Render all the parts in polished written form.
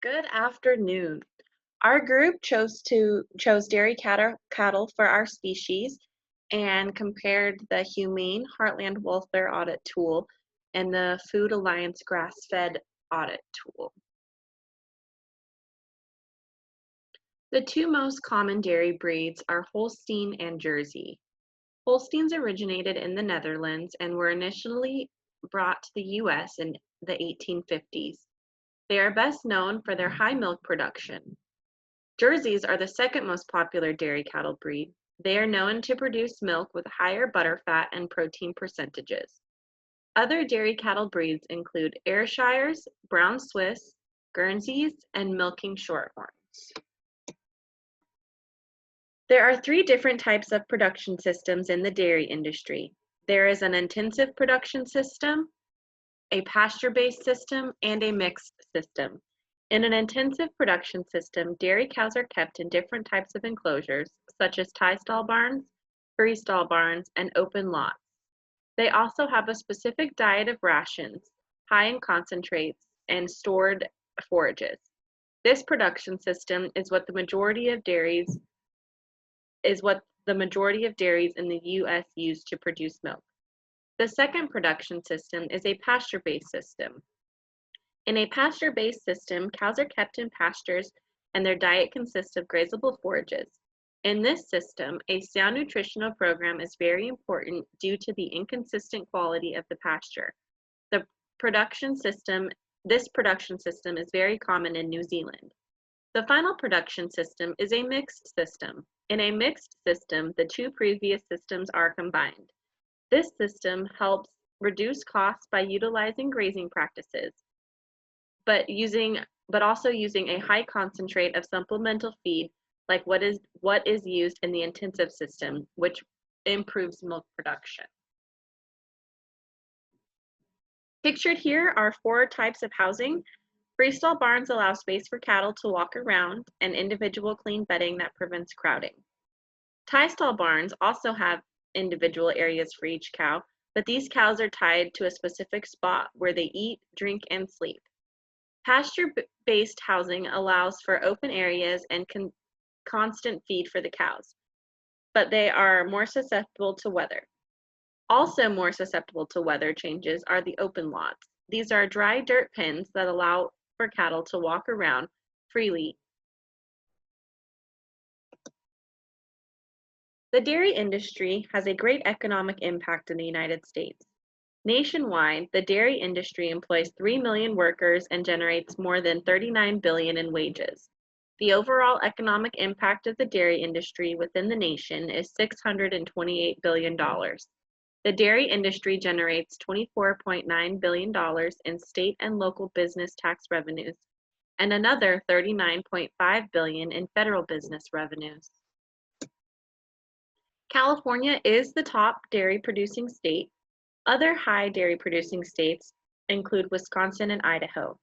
Good afternoon. Our group chose dairy cattle for our species and compared the Humane Heartland Welfare Audit Tool and the Food Alliance Grass-Fed Audit Tool. The two most common dairy breeds are Holstein and Jersey. Holsteins originated in the Netherlands and were initially brought to the US in the 1850s. They are best known for their high milk production. Jerseys are the second most popular dairy cattle breed. They are known to produce milk with higher butter fat and protein percentages. Other dairy cattle breeds include Ayrshires, Brown Swiss, Guernseys, and Milking Shorthorns. There are three different types of production systems in the dairy industry. There is an intensive production system, a pasture-based system, and a mixed system. In an intensive production system, dairy cows are kept in different types of enclosures, such as tie stall barns, freestall barns, and open lots. They also have a specific diet of rations, high in concentrates, and stored forages. This production system is what the majority of dairies in the US use to produce milk. The second production system is a pasture-based system. In a pasture-based system, cows are kept in pastures and their diet consists of grazable forages. In this system, a sound nutritional program is very important due to the inconsistent quality of the pasture. This production system is very common in New Zealand. The final production system is a mixed system. In a mixed system, the two previous systems are combined. This system helps reduce costs by utilizing grazing practices, but also using a high concentrate of supplemental feed like what is used in the intensive system, which improves milk production. Pictured here are four types of housing. Freestall barns allow space for cattle to walk around and individual clean bedding that prevents crowding. Tie stall barns also have individual areas for each cow, but these cows are tied to a specific spot where they eat, drink, and sleep. Pasture-based housing allows for open areas and constant feed for the cows, but they are more susceptible to weather. Also more susceptible to weather changes are the open lots. These are dry dirt pens that allow for cattle to walk around freely. The dairy industry has a great economic impact in the United States. Nationwide, the dairy industry employs 3 million workers and generates more than $39 billion in wages. The overall economic impact of the dairy industry within the nation is $628 billion. The dairy industry generates $24.9 billion in state and local business tax revenues and another $39.5 billion in federal business revenues. California is the top dairy producing state. Other high dairy producing states include Wisconsin and Idaho.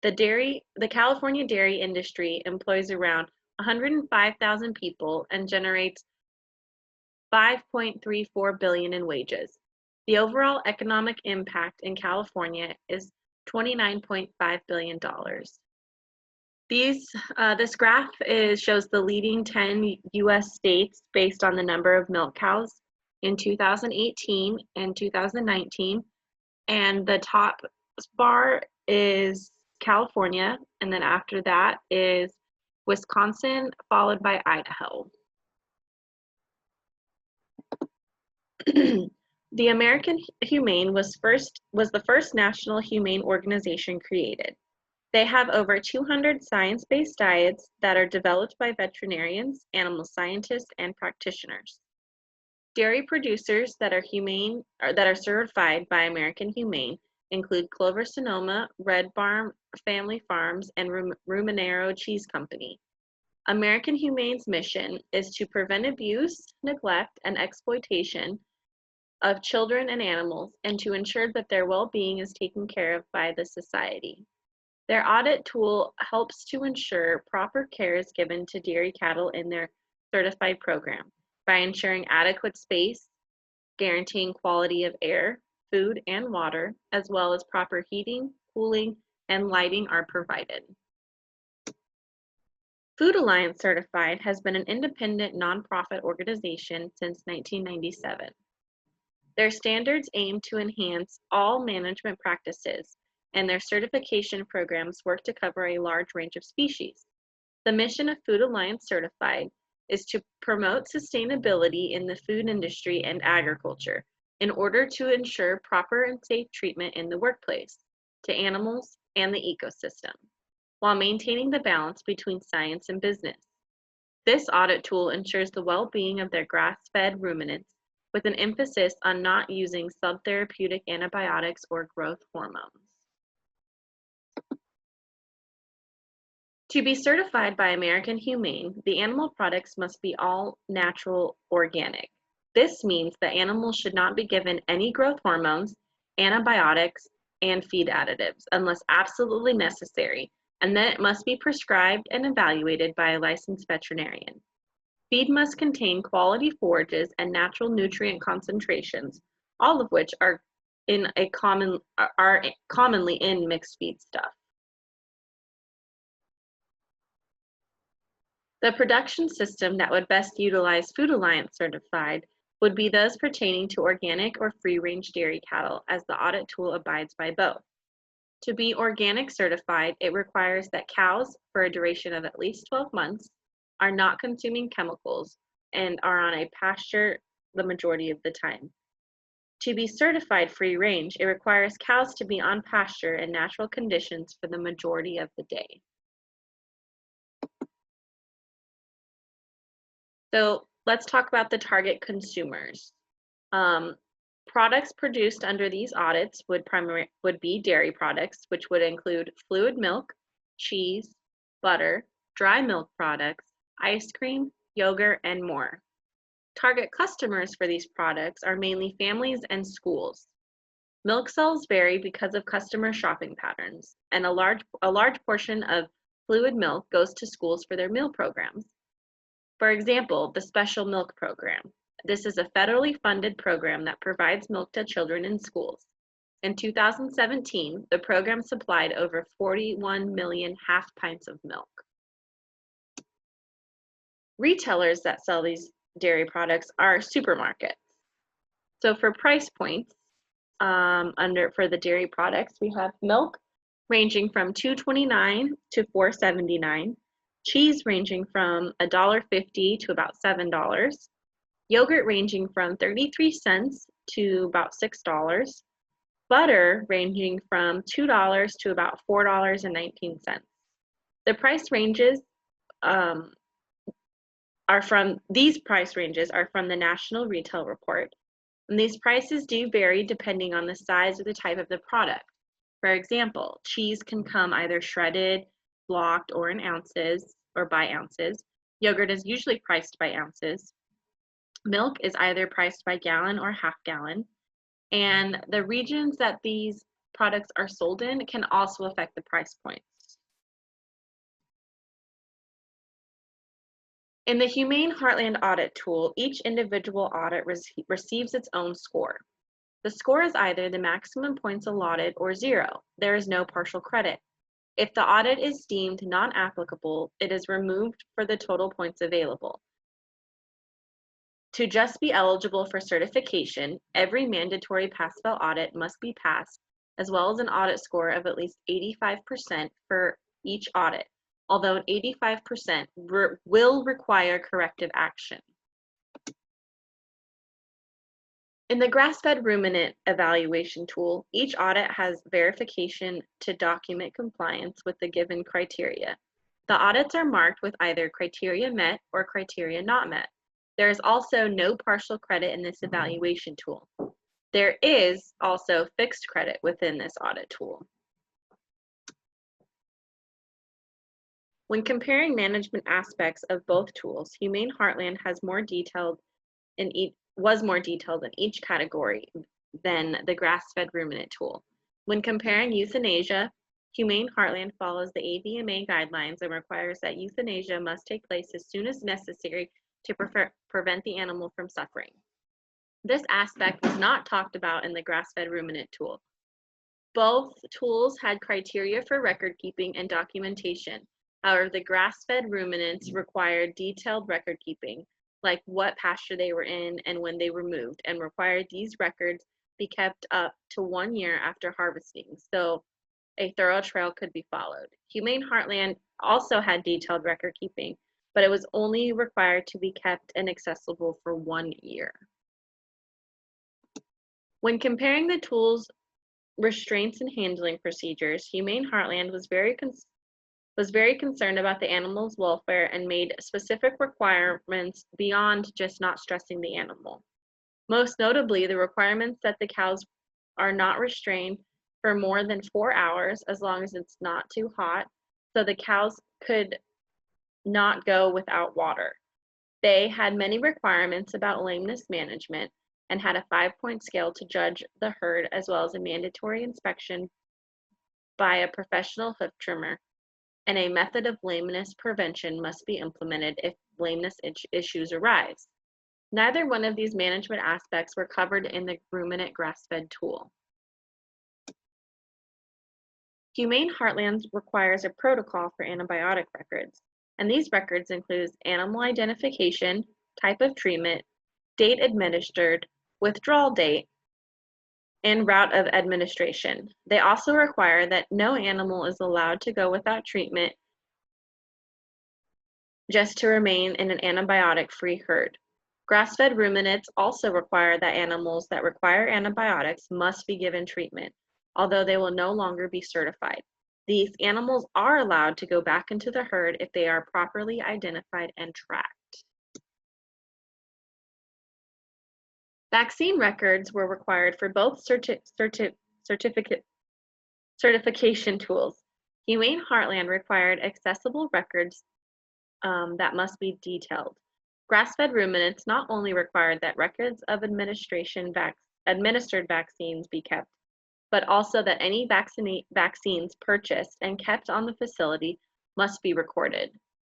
The California dairy industry employs around 105,000 people and generates $5.34 billion in wages. The overall economic impact in California is $29.5 billion. This graph shows the leading 10 US states based on the number of milk cows in 2018 and 2019, and the top bar is California, and then after that is Wisconsin, followed by Idaho. The American Humane was the first national humane organization created. They have over 200 science-based diets that are developed by veterinarians, animal scientists, and practitioners. Dairy producers that are certified by American Humane include Clover-Sonoma, Red Barn Family Farms, and Ruminero Cheese Company. American Humane's mission is to prevent abuse, neglect, and exploitation of children and animals, and to ensure that their well-being is taken care of by the society. Their audit tool helps to ensure proper care is given to dairy cattle in their certified program by ensuring adequate space, guaranteeing quality of air, food, and water, as well as proper heating, cooling, and lighting are provided. Food Alliance Certified has been an independent nonprofit organization since 1997. Their standards aim to enhance all management practices, and their certification programs work to cover a large range of species. The mission of Food Alliance Certified is to promote sustainability in the food industry and agriculture in order to ensure proper and safe treatment in the workplace, to animals and the ecosystem, while maintaining the balance between science and business. This audit tool ensures the well-being of their grass-fed ruminants with an emphasis on not using subtherapeutic antibiotics or growth hormones. To be certified by American Humane, the animal products must be all natural organic. This means that animals should not be given any growth hormones, antibiotics, and feed additives unless absolutely necessary, and then it must be prescribed and evaluated by a licensed veterinarian. Feed must contain quality forages and natural nutrient concentrations, all of which are commonly in mixed feed stuff. The production system that would best utilize Food Alliance Certified would be those pertaining to organic or free-range dairy cattle, as the audit tool abides by both. To be organic certified, it requires that cows, for a duration of at least 12 months, are not consuming chemicals and are on a pasture the majority of the time. To be certified free-range, it requires cows to be on pasture in natural conditions for the majority of the day. So let's talk about the target consumers. Products produced under these audits would be dairy products, which would include fluid milk, cheese, butter, dry milk products, ice cream, yogurt, and more. Target customers for these products are mainly families and schools. Milk sales vary because of customer shopping patterns, and a large portion of fluid milk goes to schools for their meal programs. For example, the Special Milk Program. This is a federally funded program that provides milk to children in schools. In 2017, the program supplied over 41 million half pints of milk. Retailers that sell these dairy products are supermarkets. So for price points, for the dairy products, we have milk ranging from $2.29 to $4.79. Cheese ranging from $1.50 to about $7, yogurt ranging from 33 cents to about $6, butter ranging from $2 to about $4.19. The price ranges these price ranges are from the National Retail Report, and these prices do vary depending on the size or the type of the product. For example, cheese can come either shredded, blocked, or in ounces or by ounces. Yogurt is usually priced by ounces. Milk is either priced by gallon or half gallon. And the regions that these products are sold in can also affect the price points. In the Humane Heartland Audit Tool, each individual audit receives its own score. The score is either the maximum points allotted or 0. There is no partial credit. If the audit is deemed non-applicable, it is removed for the total points available. To just be eligible for certification, every mandatory pass-fail audit must be passed, as well as an audit score of at least 85% for each audit, although an 85% will require corrective action. In the grass-fed ruminant evaluation tool, each audit has verification to document compliance with the given criteria. The audits are marked with either criteria met or criteria not met. There is also no partial credit in this evaluation tool. There is also fixed credit within this audit tool. When comparing management aspects of both tools, Humane Heartland was more detailed in each category than the grass-fed ruminant tool. When comparing euthanasia, Humane Heartland follows the AVMA guidelines and requires that euthanasia must take place as soon as necessary to prevent the animal from suffering. This aspect was not talked about in the grass-fed ruminant tool. Both tools had criteria for record keeping and documentation, However, the grass-fed ruminants required detailed record keeping, like what pasture they were in and when they were moved, and required these records be kept up to 1 year after harvesting, so a thorough trail could be followed. Humane Heartland also had detailed record keeping, but it was only required to be kept and accessible for 1 year. When comparing the tools, restraints, and handling procedures, Humane Heartland was very concerned about the animal's welfare and made specific requirements beyond just not stressing the animal. Most notably, the requirements that the cows are not restrained for more than 4 hours as long as it's not too hot, so the cows could not go without water. They had many requirements about lameness management and had a 5-point scale to judge the herd, as well as a mandatory inspection by a professional hoof trimmer, and a method of lameness prevention must be implemented if lameness issues arise. Neither one of these management aspects were covered in the ruminant grass-fed tool. Humane Heartland requires a protocol for antibiotic records, and these records include animal identification, type of treatment, date administered, withdrawal date, and route of administration. They also require that no animal is allowed to go without treatment just to remain in an antibiotic-free herd. Grass-fed ruminants also require that animals that require antibiotics must be given treatment, although they will no longer be certified. These animals are allowed to go back into the herd if they are properly identified and tracked. Vaccine records were required for both certification tools. Humane Heartland required accessible records that must be detailed. Grass-fed ruminants not only required that records of administered vaccines be kept, but also that any vaccines purchased and kept on the facility must be recorded.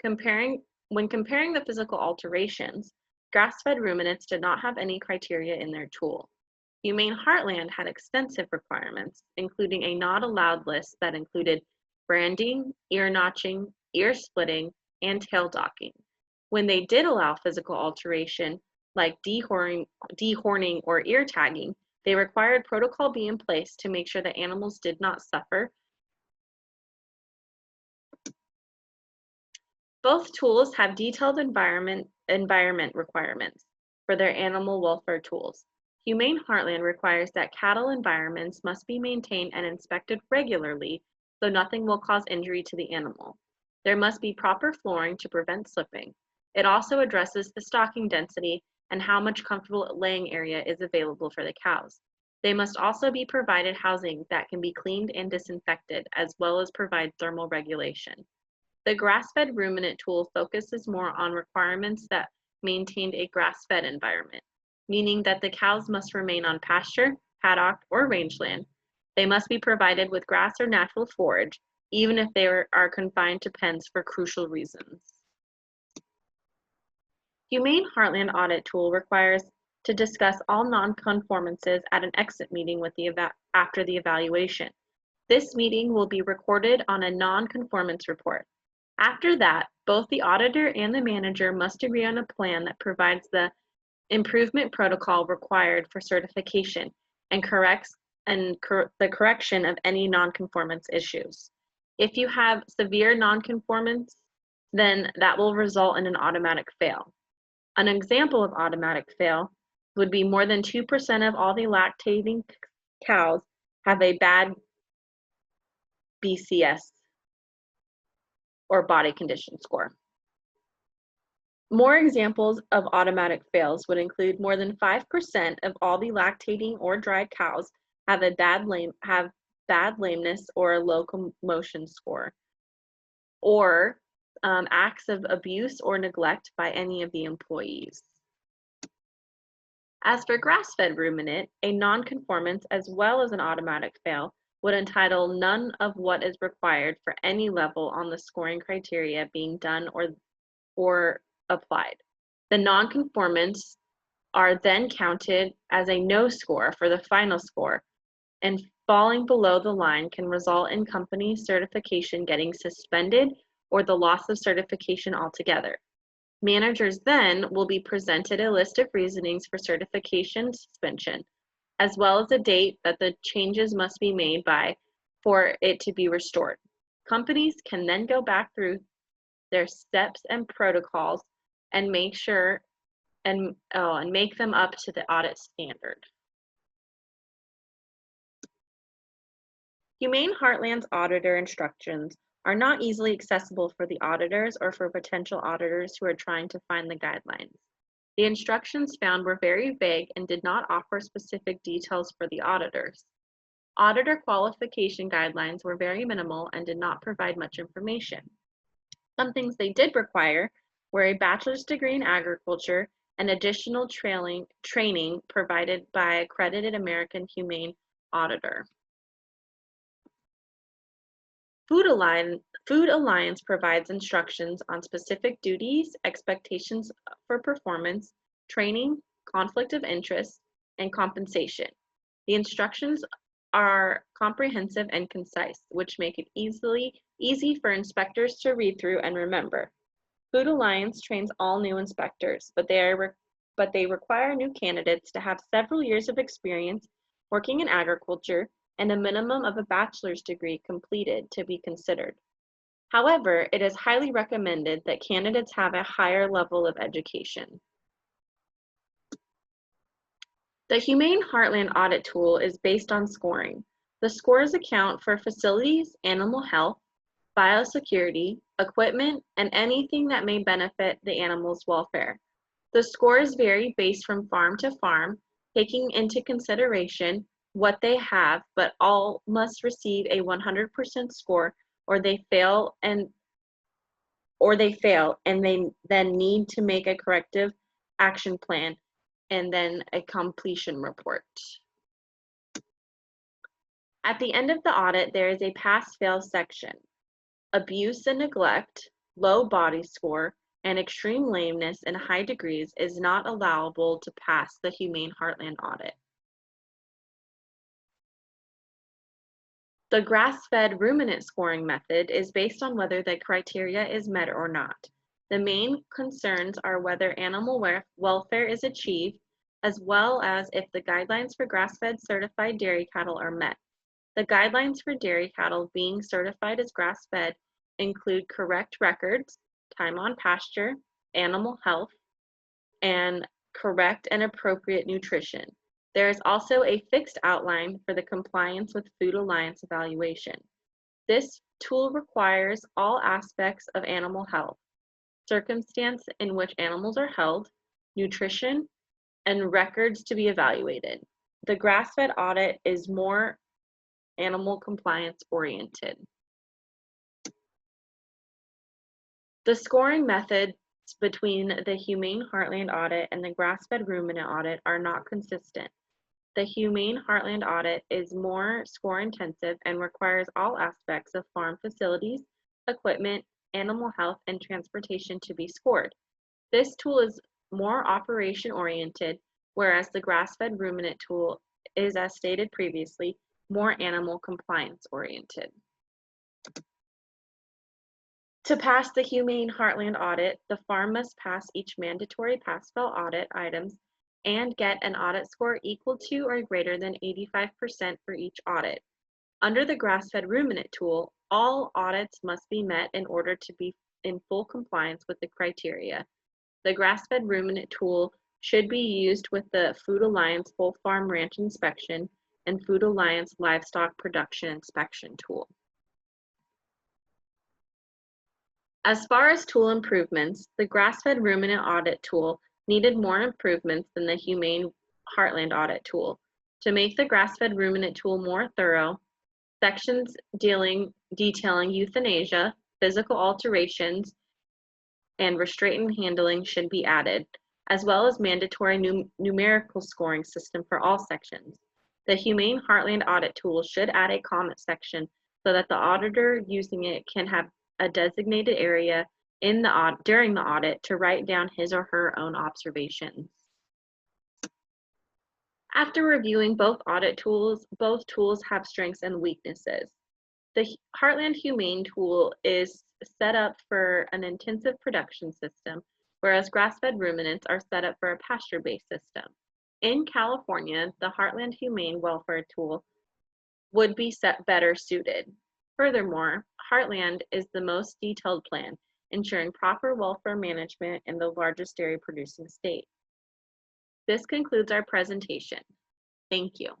When comparing the physical alterations, grass-fed ruminants did not have any criteria in their tool. Humane Heartland had extensive requirements, including a not allowed list that included branding, ear notching, ear splitting, and tail docking. When they did allow physical alteration, like dehorning or ear tagging, they required protocol be in place to make sure that animals did not suffer. Both tools have detailed environment requirements for their animal welfare tools. Humane Heartland requires that cattle environments must be maintained and inspected regularly so nothing will cause injury to the animal. There must be proper flooring to prevent slipping. It also addresses the stocking density and how much comfortable laying area is available for the cows. They must also be provided housing that can be cleaned and disinfected, as well as provide thermal regulation. The grass-fed ruminant tool focuses more on requirements that maintained a grass-fed environment, meaning that the cows must remain on pasture, paddock, or rangeland. They must be provided with grass or natural forage, even if they are confined to pens for crucial reasons. Humane Heartland audit tool requires to discuss all non-conformances at an exit meeting after the evaluation. This meeting will be recorded on a non-conformance report. After that, both the auditor and the manager must agree on a plan that provides the improvement protocol required for certification and the correction of any non-conformance issues. If you have severe non-conformance, then that will result in an automatic fail. An example of automatic fail would be more than 2% of all the lactating cows have a bad BCS or body condition score. More examples of automatic fails would include more than 5% of all the lactating or dry cows have bad lameness or a locomotion score, or acts of abuse or neglect by any of the employees. As for grass-fed ruminant, a non-conformance as well as an automatic fail would entitle none of what is required for any level on the scoring criteria being done or applied. The non-conformance are then counted as a no score for the final score, and falling below the line can result in company certification getting suspended or the loss of certification altogether. Managers then will be presented a list of reasonings for certification suspension, as well as a date that the changes must be made by for it to be restored. Companies can then go back through their steps and protocols and make sure and make them up to the audit standard. Humane Heartland's auditor instructions are not easily accessible for the auditors or for potential auditors who are trying to find the guidelines. The instructions found were very vague and did not offer specific details for the auditors. Auditor qualification guidelines were very minimal and did not provide much information. Some things they did require were a bachelor's degree in agriculture and additional training provided by accredited American Humane Auditor. Food Alliance provides instructions on specific duties, expectations for performance, training, conflict of interest, and compensation. The instructions are comprehensive and concise, which make it easy for inspectors to read through and remember. Food Alliance trains all new inspectors, but they require new candidates to have several years of experience working in agriculture and a minimum of a bachelor's degree completed to be considered. However, it is highly recommended that candidates have a higher level of education. The Humane Heartland Audit Tool is based on scoring. The scores account for facilities, animal health, biosecurity, equipment, and anything that may benefit the animal's welfare. The scores vary based from farm to farm, taking into consideration what they have, but all must receive a 100% score or they fail and they then need to make a corrective action plan and then a completion report. At the end of the audit, there is a pass-fail section. Abuse and neglect, low body score, and extreme lameness in high degrees is not allowable to pass the Humane Heartland audit. The grass-fed ruminant scoring method is based on whether the criteria is met or not. The main concerns are whether animal welfare is achieved, as well as if the guidelines for grass-fed certified dairy cattle are met. The guidelines for dairy cattle being certified as grass-fed include correct records, time on pasture, animal health, and correct and appropriate nutrition. There is also a fixed outline for the compliance with Food Alliance evaluation. This tool requires all aspects of animal health, circumstance in which animals are held, nutrition, and records to be evaluated. The grass-fed audit is more animal compliance oriented. The scoring methods between the Humane Heartland audit and the grass-fed ruminant audit are not consistent. The Humane Heartland audit is more score-intensive and requires all aspects of farm facilities, equipment, animal health, and transportation to be scored. This tool is more operation-oriented, whereas the grass-fed ruminant tool is, as stated previously, more animal compliance-oriented. To pass the Humane Heartland audit, the farm must pass each mandatory pass-fail audit items and get an audit score equal to or greater than 85% for each audit. Under the grass-fed ruminant tool, all audits must be met in order to be in full compliance with the criteria. The grass-fed ruminant tool should be used with the Food Alliance Whole Farm Ranch Inspection and Food Alliance Livestock Production Inspection tool. As far as tool improvements, the grass-fed ruminant audit tool needed more improvements than the Humane Heartland audit tool. To make the grass-fed ruminant tool more thorough, sections detailing euthanasia, physical alterations, and restraint and handling should be added, as well as mandatory numerical scoring system for all sections. The Humane Heartland audit tool should add a comment section so that the auditor using it can have a designated area in the during the audit to write down his or her own observations. After reviewing both audit tools, both tools have strengths and weaknesses. The Heartland Humane tool is set up for an intensive production system, whereas grass-fed ruminants are set up for a pasture-based system. In California, the Heartland Humane Welfare tool would be better suited. Furthermore, Heartland is the most detailed plan, ensuring proper welfare management in the largest dairy producing state. This concludes our presentation. Thank you.